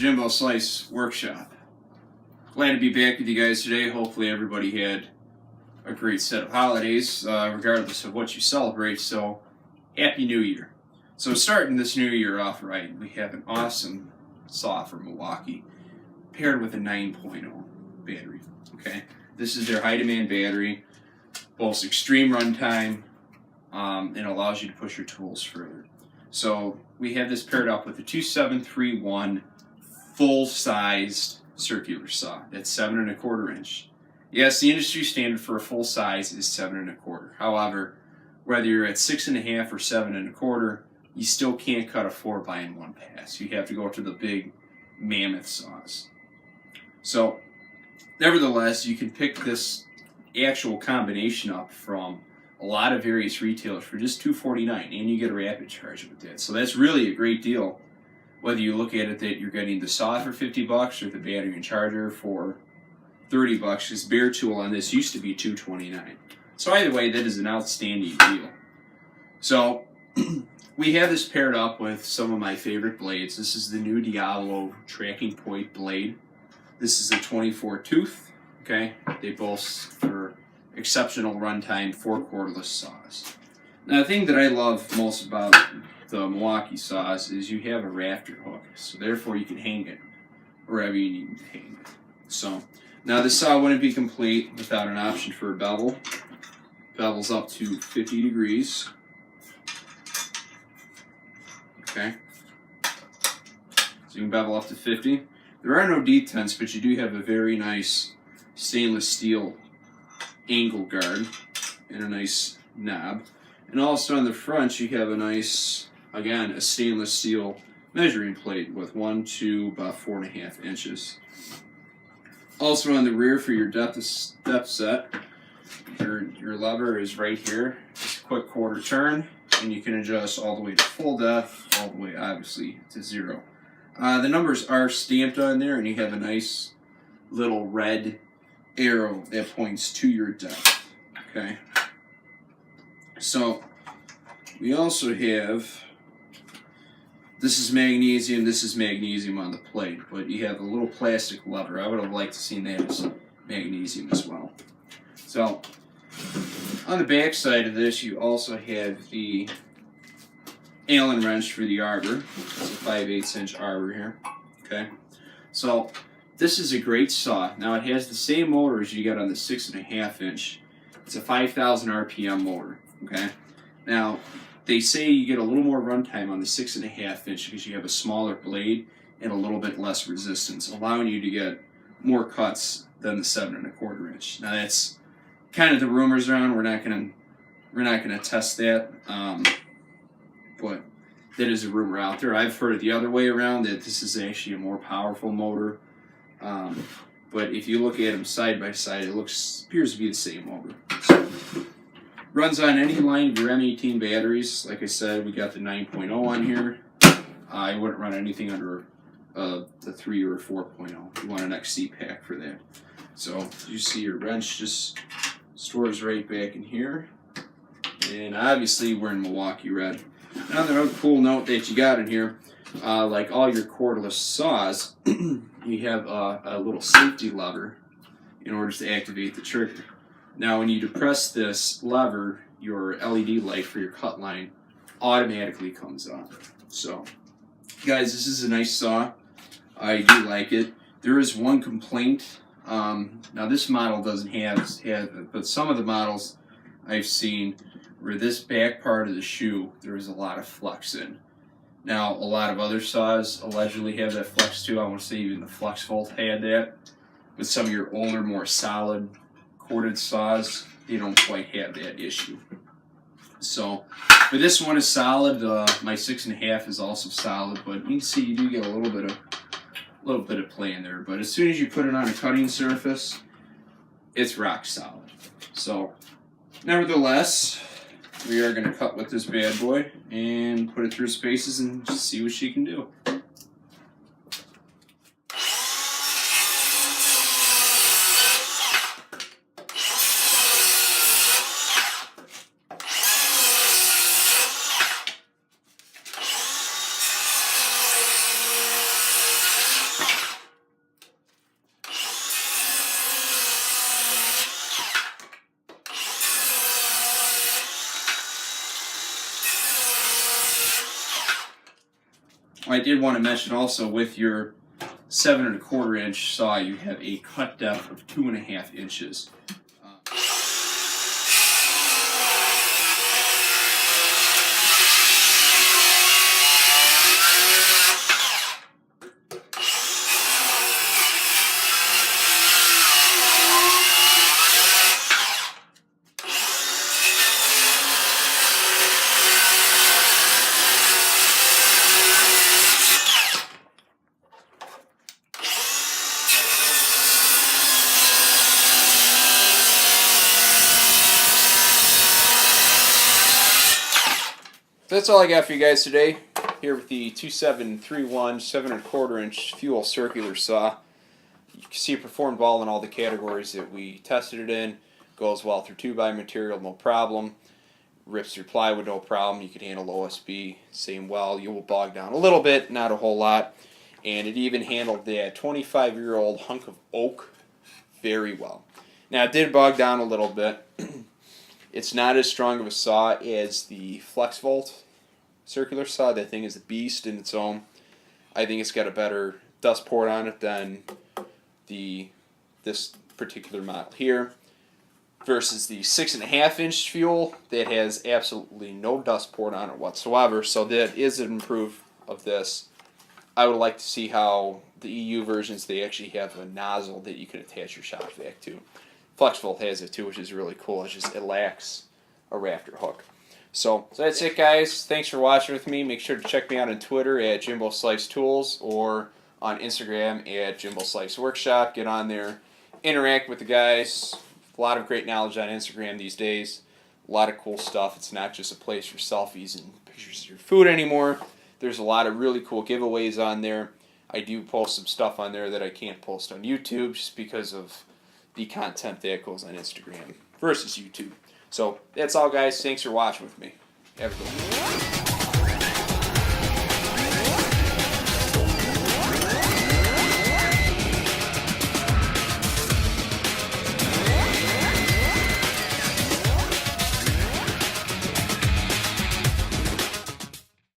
Jimbo Slice Workshop. Glad to be back with you guys today. Hopefully everybody had a great set of holidays, regardless of what you celebrate. So, Happy New Year. So starting this new year off right, we have an awesome saw from Milwaukee, paired with a 9.0 battery. Okay, this is their high demand battery, boasts extreme runtime, and allows you to push your tools further. So we have this paired up with a 2731 full-sized circular saw. That's 7 1/4 inch. Yes, the industry standard for a full size is 7 1/4. However, whether you're at 6 1/2 or 7 1/4, you still can't cut a 4x in one pass. You have to go to the big mammoth saws. So, nevertheless, you can pick this actual combination up from a lot of various retailers for just $249, and you get a rapid charge with that. So that's really a great deal. Whether you look at it that you're getting the saw for $50 or the battery and charger for $30, because bare tool on this used to be $229. So either way, that is an outstanding deal. So we have this paired up with some of my favorite blades. This is the new Diablo tracking point blade. This is a 24 tooth. Okay, they boast for exceptional runtime 4 cordless saws. Now the thing that I love most about the Milwaukee saws is you have a rafter hook, so therefore you can hang it wherever you need to hang it. So now this saw wouldn't be complete without an option for a bevel. Bevels up to 50 degrees. Okay, so you can bevel up to 50. There are no detents, but you do have a very nice stainless steel angle guard and a nice knob. And also on the front you have a nice, again, a stainless steel measuring plate with 1 to about 4.5 inches. Also on the rear for your depth set, your lever is right here. It's a quick quarter turn, and you can adjust all the way to full depth, all the way obviously to 0. The numbers are stamped on there, and you have a nice little red arrow that points to your depth. Okay. So we also have, this is magnesium on the plate, but you have a little plastic lever. I would have liked to seen that as magnesium as well. So on the back side of this, you also have the Allen wrench for the arbor. It's a 5/8 inch arbor here. Okay, so this is a great saw. Now it has the same motor as you get on the 6 1/2 inch. It's a 5,000 RPM motor. Okay, now they say you get a little more runtime on the 6 1/2 inch because you have a smaller blade and a little bit less resistance, allowing you to get more cuts than the 7 1/4 inch. Now that's kind of the rumors around. We're not gonna test that, but that is a rumor out there. I've heard it the other way around, that this is actually a more powerful motor. But if you look at them side by side, it appears to be the same motor. So, runs on any line of your M18 batteries. Like I said, we got the 9.0 on here. I wouldn't run anything under the 3 or 4.0. You want an XC pack for that. So you see your wrench just stores right back in here. And obviously we're in Milwaukee red. Another cool note that you got in here, like all your cordless saws, you have a little safety lever in order to activate the trigger. Now when you depress this lever, your LED light for your cut line automatically comes on. So guys, this is a nice saw. I do like it. There is one complaint. Now this model doesn't have it, but some of the models I've seen where this back part of the shoe, there is a lot of flex in. Now, a lot of other saws allegedly have that flex too. I want to say even the Flex Volt had that. But some of your older, more solid corded saws, they don't quite have that issue. So, but this one is solid. My 6 1/2 is also solid, but you can see you do get a little bit of play in there. But as soon as you put it on a cutting surface, it's rock solid. So, nevertheless, we are going to cut with this bad boy and put it through spaces and just see what she can do. I did want to mention also with your 7 1/4 inch saw, you have a cut depth of 2.5 inches. So that's all I got for you guys today. Here with the 2731 7 1/4 inch fuel circular saw. You can see it performed well in all the categories that we tested it in. Goes well through 2x material, no problem. Rips through plywood, no problem. You can handle OSB, same well. You will bog down a little bit, not a whole lot. And it even handled that 25-year-old hunk of oak very well. Now it did bog down a little bit. It's not as strong of a saw as the Flex Volt circular saw. That thing is a beast in its own. I think it's got a better dust port on it than this particular model here. Versus the 6.5 inch fuel that has absolutely no dust port on it whatsoever. So that is an improvement of this. I would like to see how the EU versions, they actually have a nozzle that you can attach your shock vac to. FlexVolt has it too, which is really cool. It's just, it lacks a rafter hook. So that's it, guys. Thanks for watching with me. Make sure to check me out on Twitter at Jimbo Slice Tools or on Instagram at Jimbo Slice Workshop. Get on there, interact with the guys. A lot of great knowledge on Instagram these days. A lot of cool stuff. It's not just a place for selfies and pictures of your food anymore. There's a lot of really cool giveaways on there. I do post some stuff on there that I can't post on YouTube just because of the content that goes on Instagram versus YouTube. So that's all, guys. Thanks for watching with me. Have a good one.